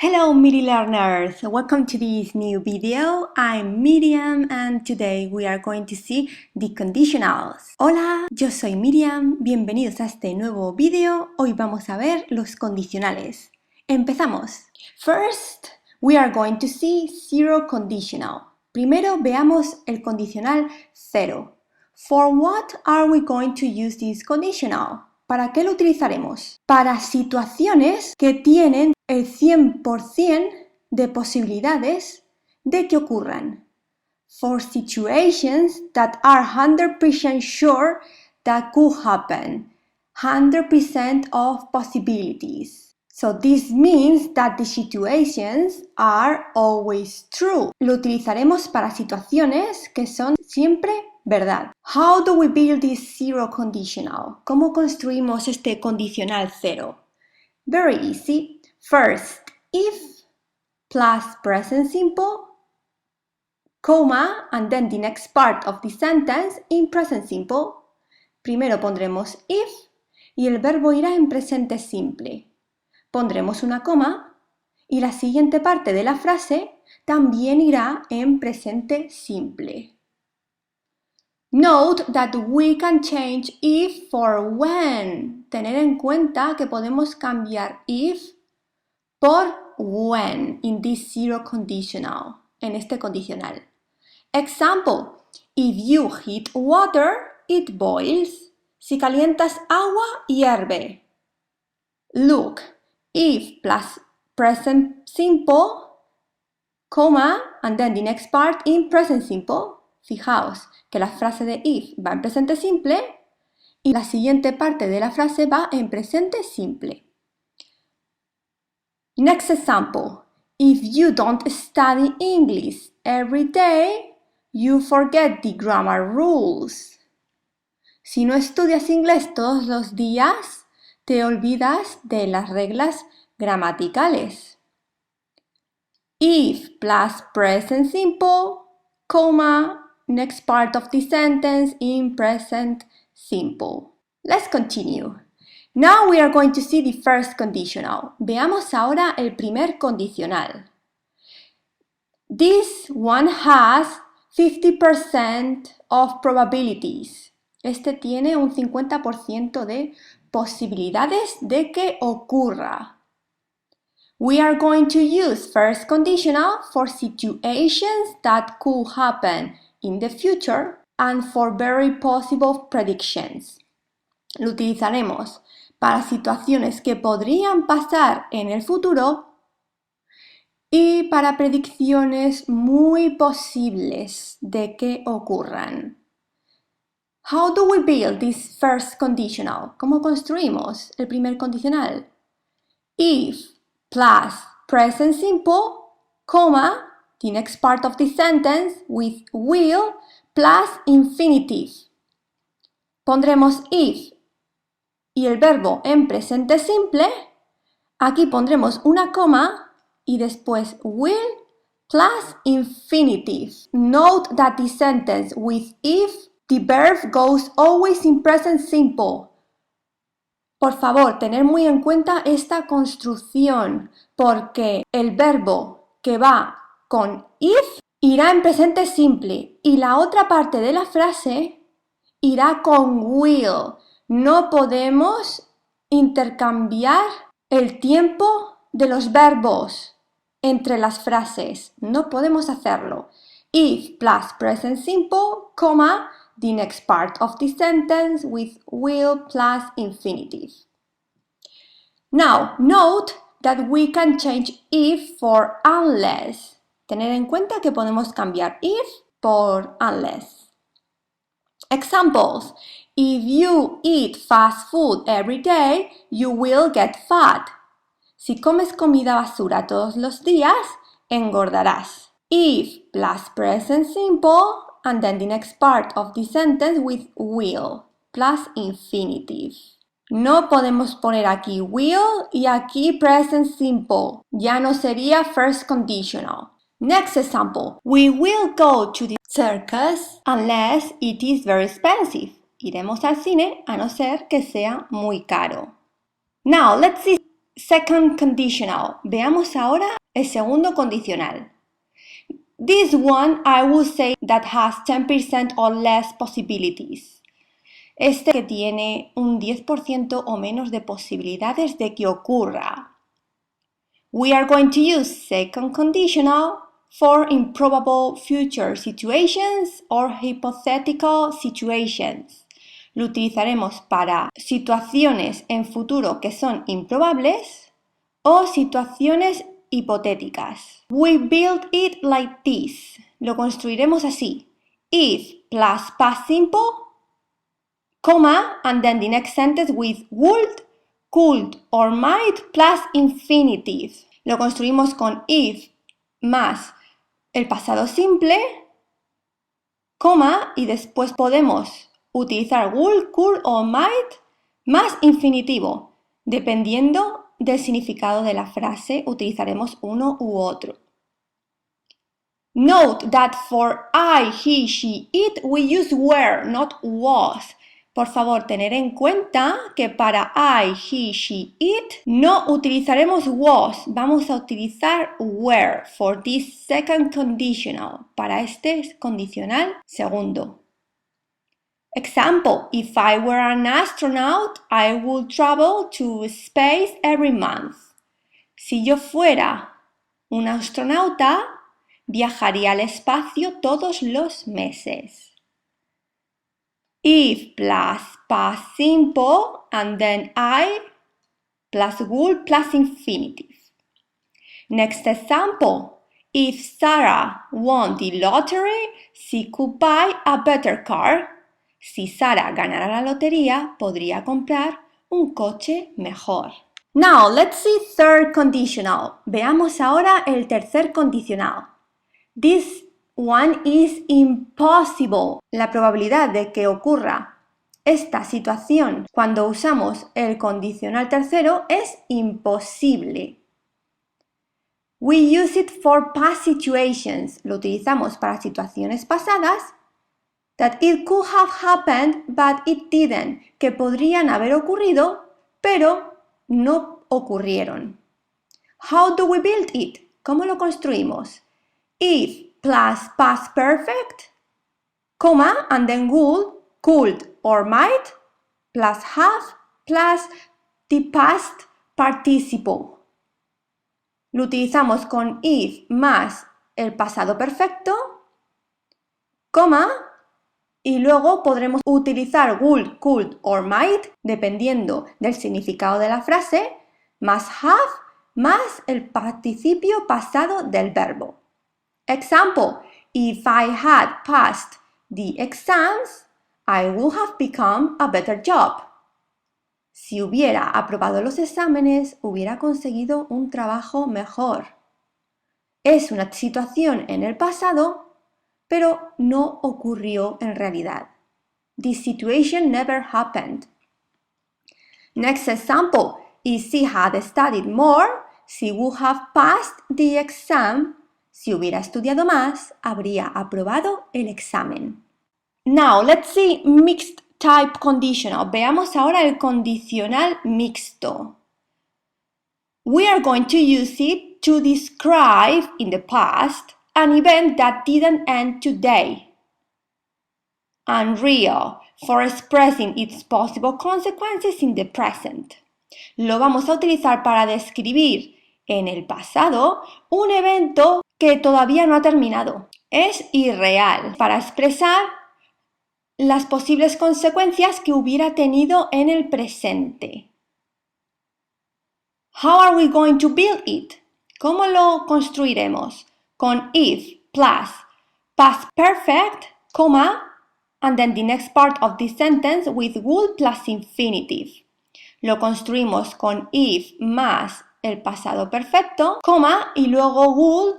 Hello MIDI learners, welcome to this new video. I'm Miriam and today we are going to see the conditionals. Hola, yo soy Miriam, bienvenidos a este nuevo video. Hoy vamos a ver los condicionales. Empezamos. First, we are going to see zero conditional. Primero veamos el condicional cero. For what are we going to use this conditional? ¿Para qué lo utilizaremos? Para situaciones que tienen el 100% de posibilidades de que ocurran. For situations that are 100% sure that could happen. 100% of possibilities. So this means that the situations are always true. Lo utilizaremos para situaciones que son siempre verdad. How do we build this zero conditional? ¿Cómo construimos este condicional cero? Very easy. First, if plus present simple, comma, and then the next part of the sentence in present simple. Primero pondremos if y el verbo irá en presente simple. Pondremos una coma y la siguiente parte de la frase también irá en presente simple. Note that we can change if for when. Tener en cuenta que podemos cambiar if por when in this zero conditional, en este condicional. Example, if you heat water, it boils. Si calientas agua, hierve. Look, if plus present simple, comma, and then the next part in present simple. Fijaos que la frase de if va en presente simple y la siguiente parte de la frase va en presente simple. Next example, if you don't study English every day, you forget the grammar rules. Si no estudias inglés todos los días, te olvidas de las reglas gramaticales. If plus present simple, comma, next part of the sentence in present simple. Let's continue. Now we are going to see the first conditional. Veamos ahora el primer condicional. This one has 50% of probabilities. Este tiene un 50% de posibilidades de que ocurra. We are going to use first conditional for situations that could happen in the future and for very possible predictions. Lo utilizaremos para situaciones que podrían pasar en el futuro y para predicciones muy posibles de que ocurran. How do we build this first conditional? ¿Cómo construimos el primer condicional? If plus present simple, comma, the next part of the sentence with will plus infinitive. Pondremos if y el verbo en presente simple. Aquí pondremos una coma y después will plus infinitive. Note that the sentence with if, the verb goes always in present simple. Por favor, tener muy en cuenta esta construcción porque el verbo que va con if irá en presente simple y la otra parte de la frase irá con will. No podemos intercambiar el tiempo de los verbos entre las frases. No podemos hacerlo. If plus present simple, comma, the next part of the sentence with will plus infinitive. Now, note that we can change if for unless. Tener en cuenta que podemos cambiar if por unless. Examples. If you eat fast food every day, you will get fat. Si comes comida basura todos los días, engordarás. If plus present simple, and then the next part of the sentence with will plus infinitive. No podemos poner aquí will y aquí present simple. Ya no sería first conditional. Next example. We will go to the circus unless it is very expensive. Iremos al cine a no ser que sea muy caro. Now, let's see second conditional. Veamos ahora el segundo condicional. This one I would say that has 10% or less possibilities. Este que tiene un 10% o menos de posibilidades de que ocurra. We are going to use second conditional for improbable future situations or hypothetical situations. Lo utilizaremos para situaciones en futuro que son improbables o situaciones hipotéticas. We build it like this. Lo construiremos así. If plus past simple, comma, and then the next sentence with would, could or might plus infinitive. Lo construimos con if más el pasado simple, coma, y después podemos utilizar would, could or might más infinitivo. Dependiendo del significado de la frase, utilizaremos uno u otro. Note that for I, he, she, it, we use were, not was. Por favor, tener en cuenta que para I, he, she, it no utilizaremos was, vamos a utilizar were for this second conditional, para este condicional segundo. Example, if I were an astronaut, I would travel to space every month. Si yo fuera un astronauta, viajaría al espacio todos los meses. If plus past simple and then I plus would plus infinitive. Next example. If Sarah won the lottery, she could buy a better car. Si Sara ganara la lotería, podría comprar un coche mejor. Now, let's see third conditional. Veamos ahora el tercer condicional. This one is impossible. La probabilidad de que ocurra esta situación cuando usamos el condicional tercero es imposible. We use it for past situations. Lo utilizamos para situaciones pasadas. That it could have happened, but it didn't. Que podrían haber ocurrido, pero no ocurrieron. How do we build it? ¿Cómo lo construimos? If plus past perfect, comma, and then would, could or might, plus have, plus the past participle. Lo utilizamos con if más el pasado perfecto, coma, y luego podremos utilizar would, could or might, dependiendo del significado de la frase, más have, más el participio pasado del verbo. Example, if I had passed the exams, I would have become a better job. Si hubiera aprobado los exámenes, hubiera conseguido un trabajo mejor. Es una situación en el pasado, pero no ocurrió en realidad. This situation never happened. Next example, if she had studied more, she would have passed the exam. Si hubiera estudiado más, habría aprobado el examen. Now, let's see mixed type conditional. Veamos ahora el condicional mixto. We are going to use it to describe in the past an event that didn't end today. Unreal, for expressing its possible consequences in the present. Lo vamos a utilizar para describir en el pasado un evento que todavía no ha terminado. Es irreal, para expresar las posibles consecuencias que hubiera tenido en el presente. How are we going to build it? ¿Cómo lo construiremos? Con if plus past perfect, comma, and then the next part of the sentence with would plus infinitive. Lo construimos con if más el pasado perfecto, coma, y luego would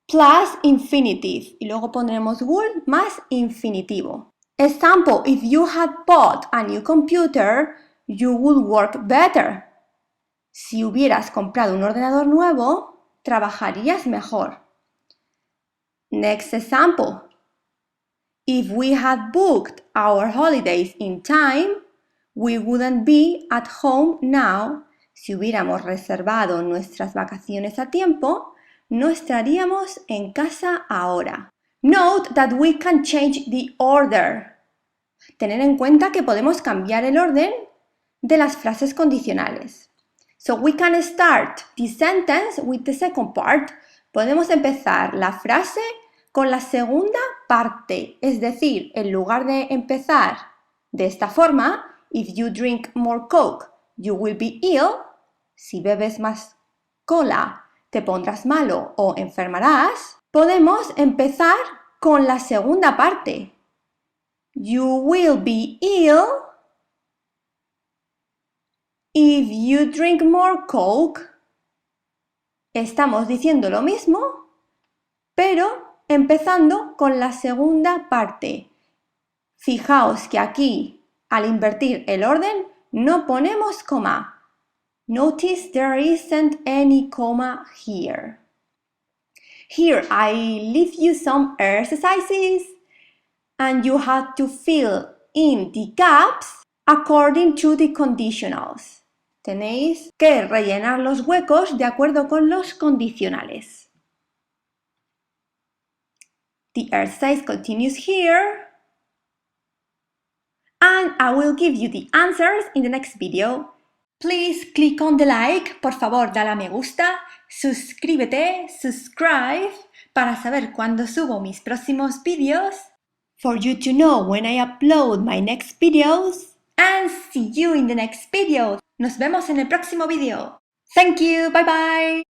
plus infinitive. Y luego pondremos would más infinitivo. Example, if you had bought a new computer, you would work better. Si hubieras comprado un ordenador nuevo, trabajarías mejor. Next example. If we had booked our holidays in time, we wouldn't be at home now. Si hubiéramos reservado nuestras vacaciones a tiempo, no estaríamos en casa ahora. Note that we can change the order. Tener en cuenta que podemos cambiar el orden de las frases condicionales. So we can start the sentence with the second part. Podemos empezar la frase con la segunda parte. Es decir, en lugar de empezar de esta forma, if you drink more Coke, you will be ill. Si bebes más cola, te pondrás malo o enfermarás. Podemos empezar con la segunda parte. You will be ill if you drink more Coke. Estamos diciendo lo mismo, pero empezando con la segunda parte. Fijaos que aquí, al invertir el orden, no ponemos coma. Notice there isn't any comma here. Here I leave you some exercises and you have to fill in the gaps according to the conditionals. Tenéis que rellenar los huecos de acuerdo con los condicionales. The exercise continues here. And I will give you the answers in the next video. Please click on the like, por favor dale a me gusta, suscríbete, subscribe, para saber cuándo subo mis próximos vídeos, for you to know when I upload my next videos, and see you in the next video. Nos vemos en el próximo video. Thank you, bye bye.